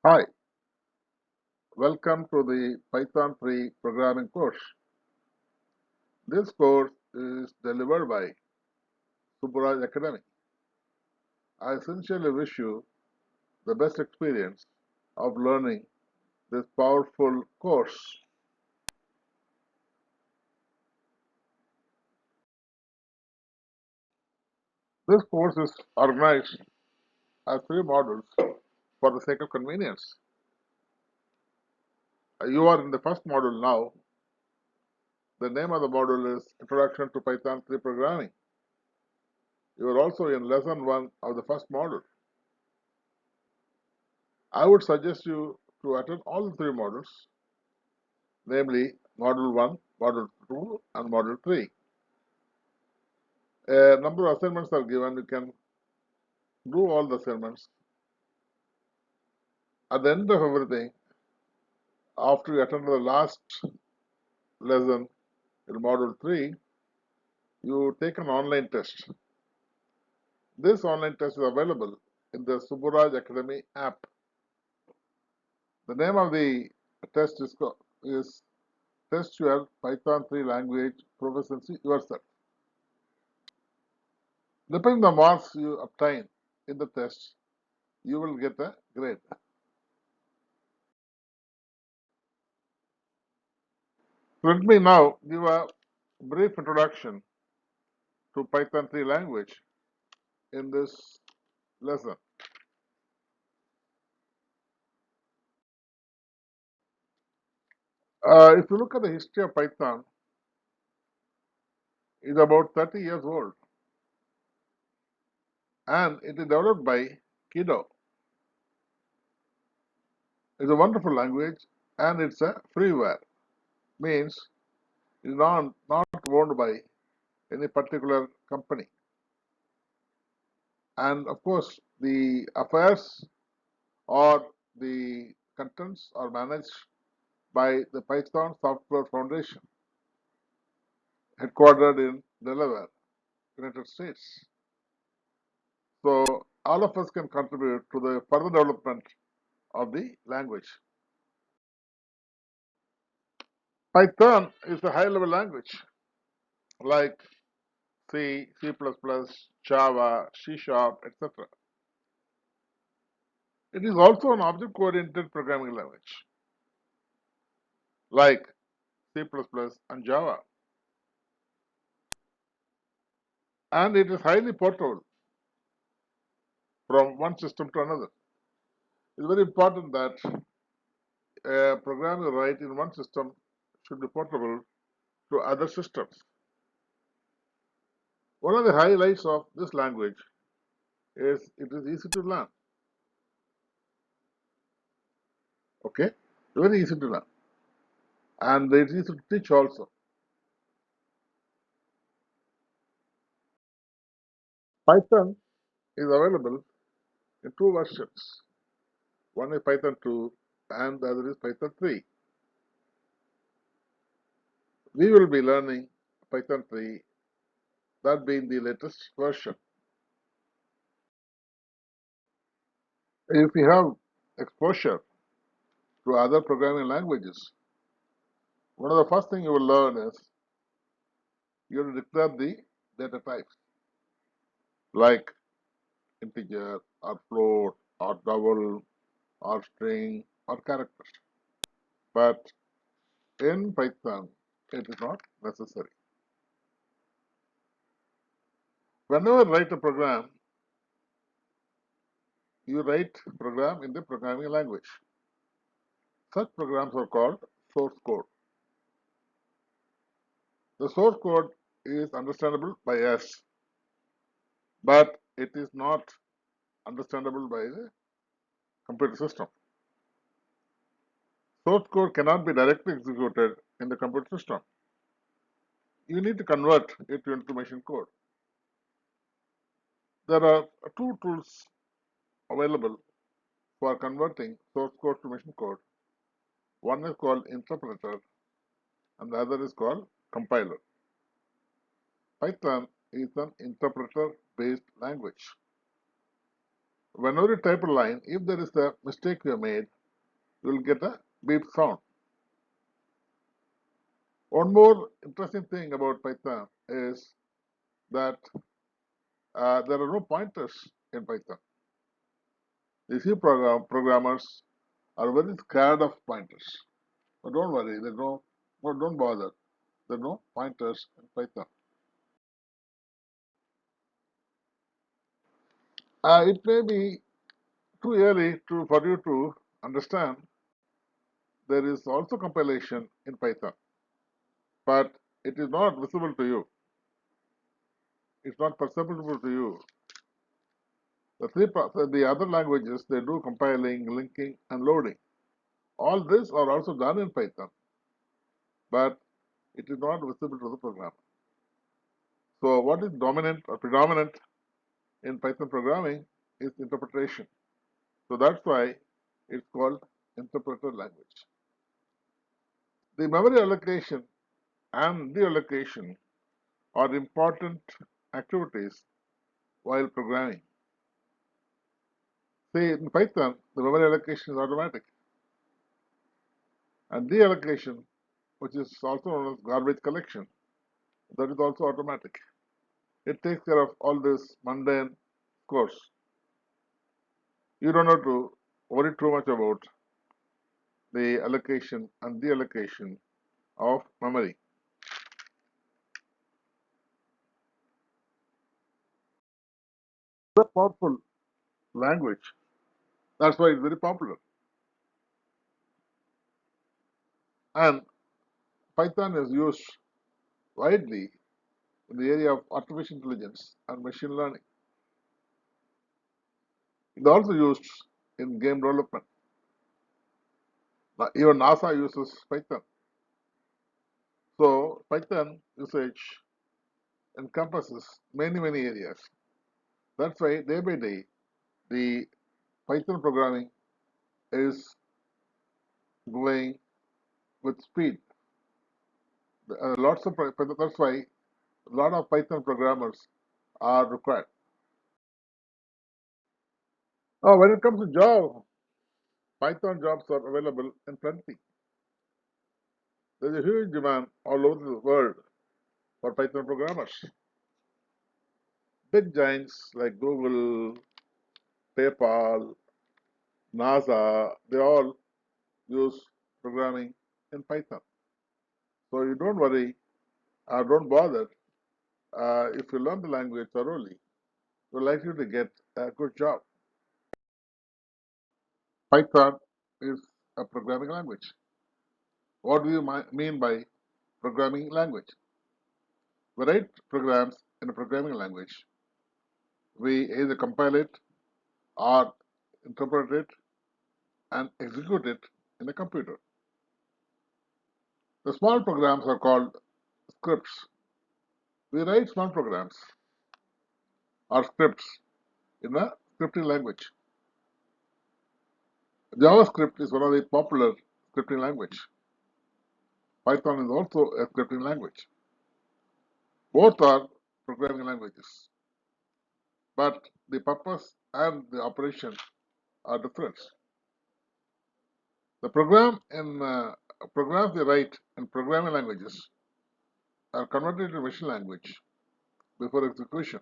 Hi, welcome to the Python 3 programming course. This course is delivered by Subburaj Academy. I sincerely wish you the best experience of learning this powerful course. This course is organized as three modules for the sake of convenience. You are in the first module now. The name of the module is Introduction to Python 3 Programming. You are also in lesson 1 of the first module. I would suggest you to attend all the three modules, namely Module 1, Module 2, and Module 3. A number of assignments are given. You can do all the assignments. At the end of everything, after you attend the last lesson in Module 3, you take an online test. This online test is available in the Subburaj Academy app. The name of the test is Test Your Python 3 Language Proficiency Yourself. Depending on the marks you obtain in the test, you will get a grade. Let me now give a brief introduction to Python 3 language in this lesson. If you look at the history of Python, it's about 30 years old, and it is developed by Kido. It's a wonderful language, and it's a freeware, means it's not owned by any particular company. And of course, the affairs or the contents are managed by the Python Software Foundation, headquartered in Delaware, United States. So all of us can contribute to the further development of the language. Python is a high-level language like C, C++, Java, C Sharp, etc. It is also an object-oriented programming language like C++ and Java. And it is highly portable from one system to another. It's very important that a program you write in one system should be portable to other systems. One of the highlights of this language is it is easy to learn. Okay, very easy to learn, and it's easy to teach also. Python is available in two versions. One is Python 2 and the other is Python 3. We will be learning Python 3, that being the latest version. If you have exposure to other programming languages, one of the first things you will learn is you will declare the data types like integer or float or double or string or characters. But in Python, it is not necessary. Whenever you write a program, you write program in the programming language. Such programs are called source code. The source code is understandable by us, but it is not understandable by the computer system. Source code cannot be directly executed in the computer system. You need to convert it into machine code. There are two tools available for converting source code to machine code. One is called interpreter and the other is called compiler. Python is an interpreter based language. Whenever you type a line, if there is a mistake you have made, you will get a beep sound. One more interesting thing about Python is that there are no pointers in Python. The C programmers are very scared of pointers. But don't worry, don't bother. There are no pointers in Python. It may be too early for you to understand there is also compilation in Python, but it is not visible to you. It's not perceptible to you. The other languages, they do compiling, linking, and loading. All this are also done in Python, but it is not visible to the programmer. So what is dominant or predominant in Python programming is interpretation. So that's why it's called interpreter language. The memory allocation and deallocation are important activities while programming. See, in Python, the memory allocation is automatic. And deallocation, which is also known as garbage collection, that is also automatic. It takes care of all this mundane course. You don't have to worry too much about the allocation and deallocation of memory. It's a powerful language. That's why it's very popular. And Python is used widely in the area of artificial intelligence and machine learning. It's also used in game development. Now, even NASA uses Python. So Python usage encompasses many areas. That's why day by day the Python programming is going with speed. That's why a lot of Python programmers are required. Now, when it comes to job, Python jobs are available in plenty. There's a huge demand all over the world for Python programmers. Big giants like Google, PayPal, NASA, they all use programming in Python. So you don't worry or don't bother. If you learn the language thoroughly, you're likely to get a good job. Python is a programming language. What do you mean by programming language? We write programs in a programming language. We either compile it or interpret it and execute it in a computer. The small programs are called scripts. We write small programs or scripts in a scripting language. JavaScript is one of the popular scripting language. Python is also a scripting language. Both are programming languages, but the purpose and the operation are different. The programs we write in programming languages are converted to machine language before execution.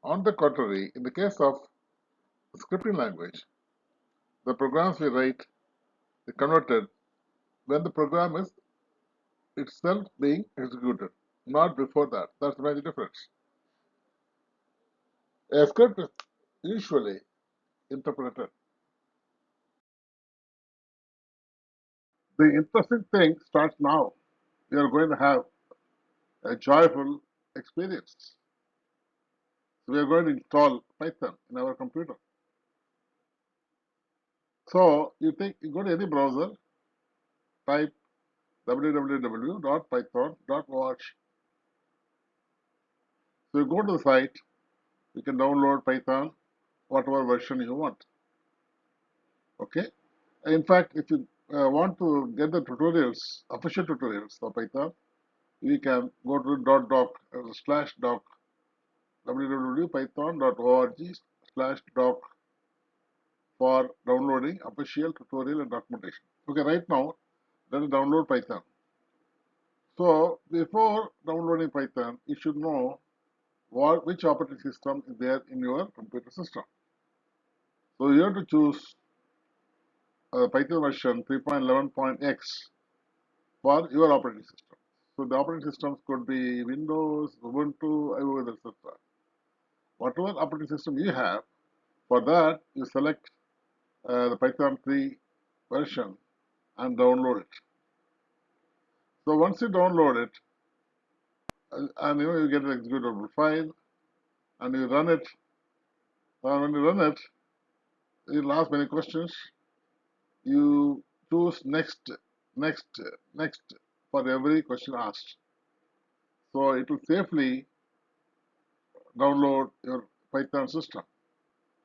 On the contrary, in the case of scripting language, the programs we write are converted when the program is itself being executed, not before that. That's the major difference. A script is usually interpreted. The interesting thing starts now. We are going to have a joyful experience. So we are going to install Python in our computer. So you go to any browser, type www.python.org. So you go to the site, you can download Python, whatever version you want. Okay. In fact, if you want to get the tutorials, official tutorials for Python, you can go to .doc /doc www.python.org /doc for downloading official tutorial and documentation. Okay, right now, let us download Python. So before downloading Python, you should know which operating system is there in your computer system. So you have to choose Python version 3.11.x for your operating system. So the operating systems could be Windows, Ubuntu, iOS, etc. Whatever operating system you have, for that you select the Python 3 version and download it. So once you download it, and you get an executable file, and you run it. When you run it, it will ask many questions. You choose next, next for every question asked. So it will safely download your Python system.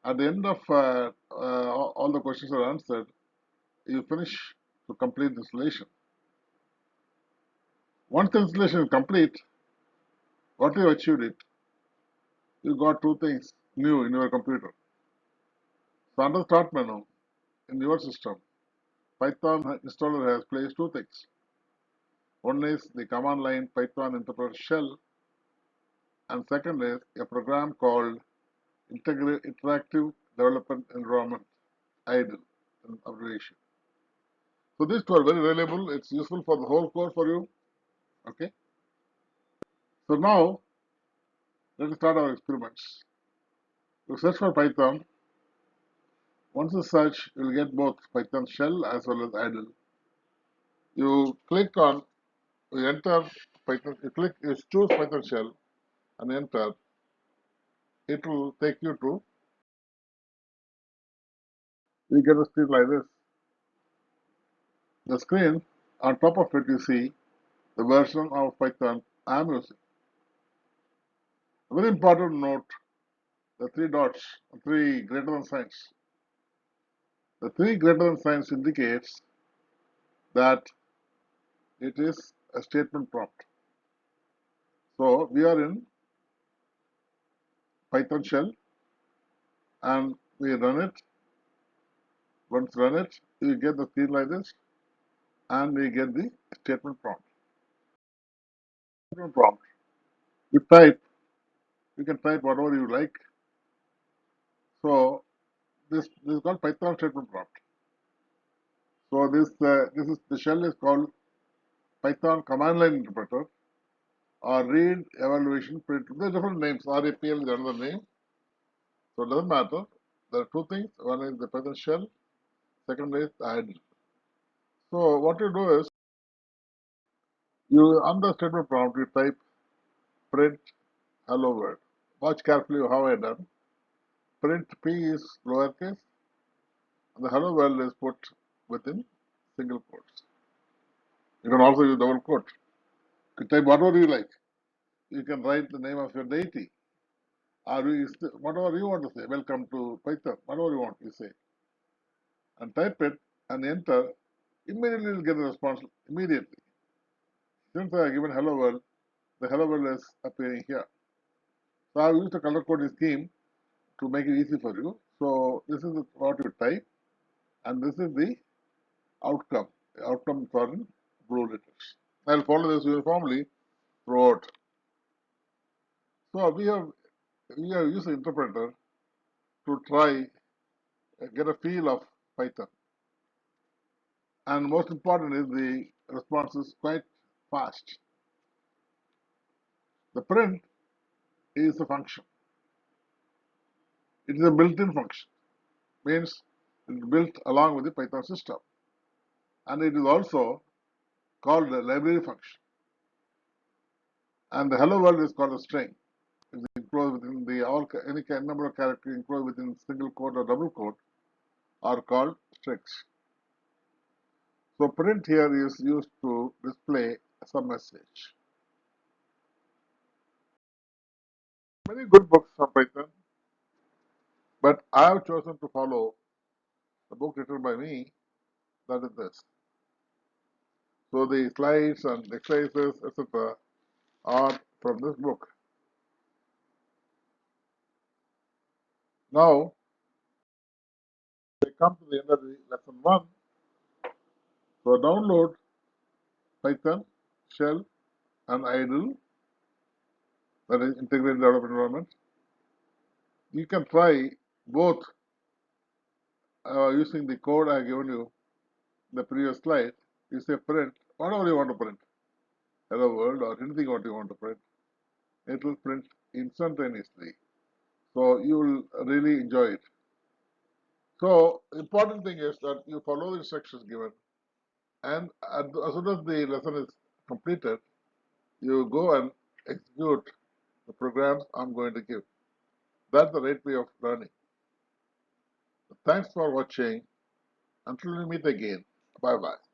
At the end of all the questions are answered, you finish to complete the installation. Once the installation is complete, what you achieved it, you got two things new in your computer. So under Start menu in your system, Python installer has placed two things. One is the command line Python interpreter shell, and second is a program called Interactive Development Environment, IDLE, in abbreviation. So these two are very reliable. It's useful for the whole course for you. Okay. So now let us start our experiments. You search for Python. Once you search, you will get both Python shell as well as IDLE. You click on, you enter Python, you choose Python shell and enter. It will take you to, you get a screen like this. The screen, on top of it, you see the version of Python I am using. A very important note, the three dots, three greater than signs. The three greater than signs indicates that it is a statement prompt. So we are in Python shell and we run it. Once run it, you get the screen like this and we get the statement prompt. Statement prompt. You type, you can type whatever you like. So this is called Python statement prompt. So this is the shell is called Python command line interpreter or read evaluation print. There are different names. RAPL is another name. So it doesn't matter. There are two things. One is the Python shell. Second is idle. So what you do is you on the statement prompt you type print hello world. Watch carefully how I done. Print P is lowercase and the hello world is put within single quotes. You can also use double quote. You type whatever you like. You can write the name of your deity or whatever you want to say. Welcome to Python. Whatever you want, you say. And type it and enter. Immediately you'll get a response immediately. Since I have given hello world, the hello world is appearing here. So I've used a color coding scheme to make it easy for you. So this is what you type and this is the outcome. The outcome for in blue letters. I'll follow this uniformly throughout. So we have used the interpreter to try get a feel of Python. And most important is the response is quite fast. The print is a function. It is a built-in function. Means it's built along with the Python system. And it is also called a library function. And the hello world is called a string. It's enclosed within the any number of characters enclosed within single quote or double quote are called strings. So print here is used to display some message. Many good books on Python, but I have chosen to follow the book written by me, that is this. So the slides and exercises, etc., are from this book. Now we come to the end of the lesson 1. So download Python, Shell, and idle, that is integrated development environment. You can try both using the code I have given you in the previous slide. You say print whatever you want to print, hello world or anything what you want to print. It will print instantaneously. So you will really enjoy it. So important thing is that you follow the instructions given, and as soon as the lesson is completed, you go and execute the programs I'm going to give. That's the right way of learning. Thanks for watching. Until we meet again, bye bye.